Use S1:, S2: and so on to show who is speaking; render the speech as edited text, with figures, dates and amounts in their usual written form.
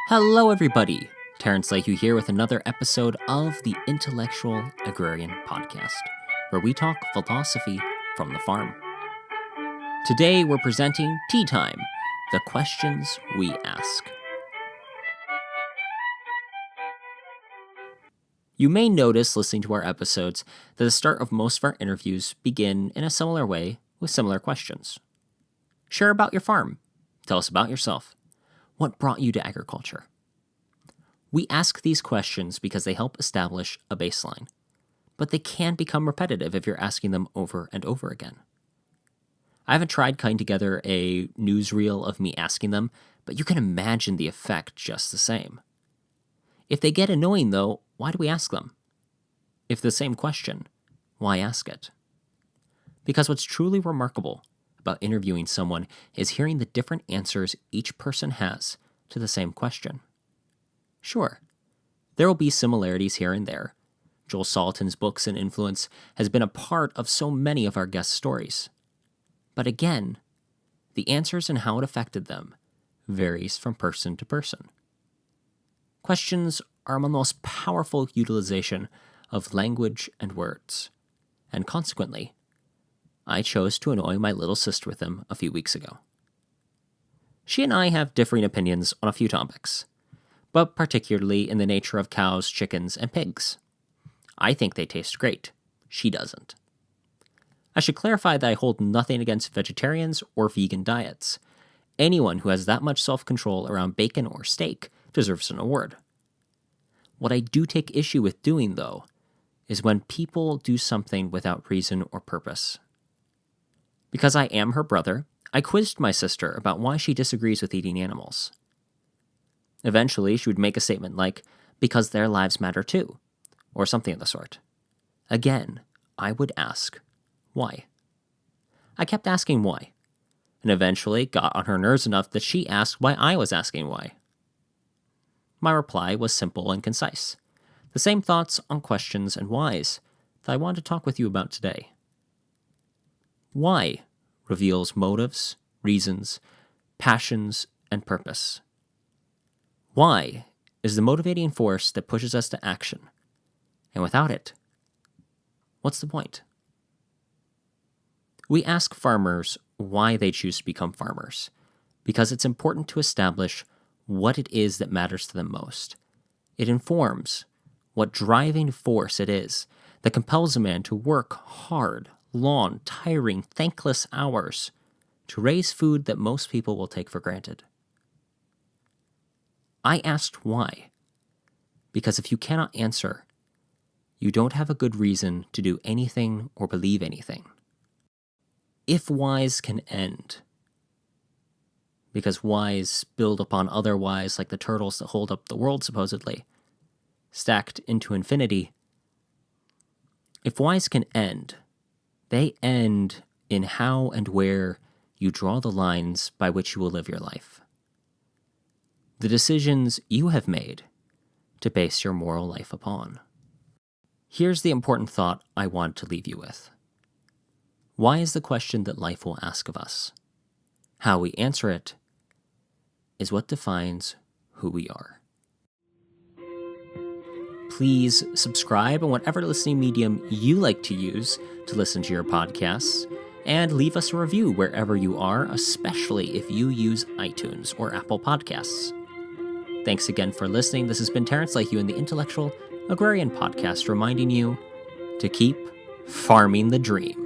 S1: Hello, everybody. Terrence Lahue here with another episode of the Intellectual Agrarian Podcast, where we talk philosophy from the farm. Today, we're presenting Tea Time, the questions we ask. You may notice listening to our episodes that the start of most of our interviews begin in a similar way with similar questions. Share about your farm. Tell us about yourself. What brought you to agriculture? We ask these questions because they help establish a baseline, but they can become repetitive if you're asking them over and over again. I haven't tried cutting together a newsreel of me asking them, but you can imagine the effect just the same. If they get annoying, though, why do we ask them? If the same question, why ask it? Because what's truly remarkable about interviewing someone is hearing the different answers each person has to the same question. Sure, there will be similarities here and there. Joel Salatin's books and influence has been a part of so many of our guest stories. But again, the answers and how it affected them varies from person to person. Questions are the most powerful utilization of language and words, and consequently, I chose to annoy my little sister with them a few weeks ago. She and I have differing opinions on a few topics, but particularly in the nature of cows, chickens, and pigs. I think they taste great. She doesn't. I should clarify that I hold nothing against vegetarians or vegan diets. Anyone who has that much self-control around bacon or steak deserves an award. What I do take issue with doing, though, is when people do something without reason or purpose. Because I am her brother, I quizzed my sister about why she disagrees with eating animals. Eventually, she would make a statement like, because their lives matter too, or something of the sort. Again, I would ask, why? I kept asking why, and eventually got on her nerves enough that she asked why I was asking why. My reply was simple and concise. The same thoughts on questions and whys that I want to talk with you about today. Why reveals motives, reasons, passions, and purpose. Why is the motivating force that pushes us to action, and without it, what's the point? We ask farmers why they choose to become farmers, because it's important to establish what it is that matters to them most. It informs what driving force it is that compels a man to work hard, long, tiring, thankless hours to raise food that most people will take for granted. I asked why, because if you cannot answer, you don't have a good reason to do anything or believe anything. If whys can end, because whys build upon other whys like the turtles that hold up the world supposedly, stacked into infinity, if whys can end, they end in how and where you draw the lines by which you will live your life. The decisions you have made to base your moral life upon. Here's the important thought I want to leave you with. Why is the question that life will ask of us? How we answer it is what defines who we are. Please subscribe on whatever listening medium you like to use to listen to your podcasts, and leave us a review wherever you are, especially if you use iTunes or Apple Podcasts. Thanks again for listening. This has been Terrence Lahue in the Intellectual Agrarian Podcast, reminding you to keep farming the dream.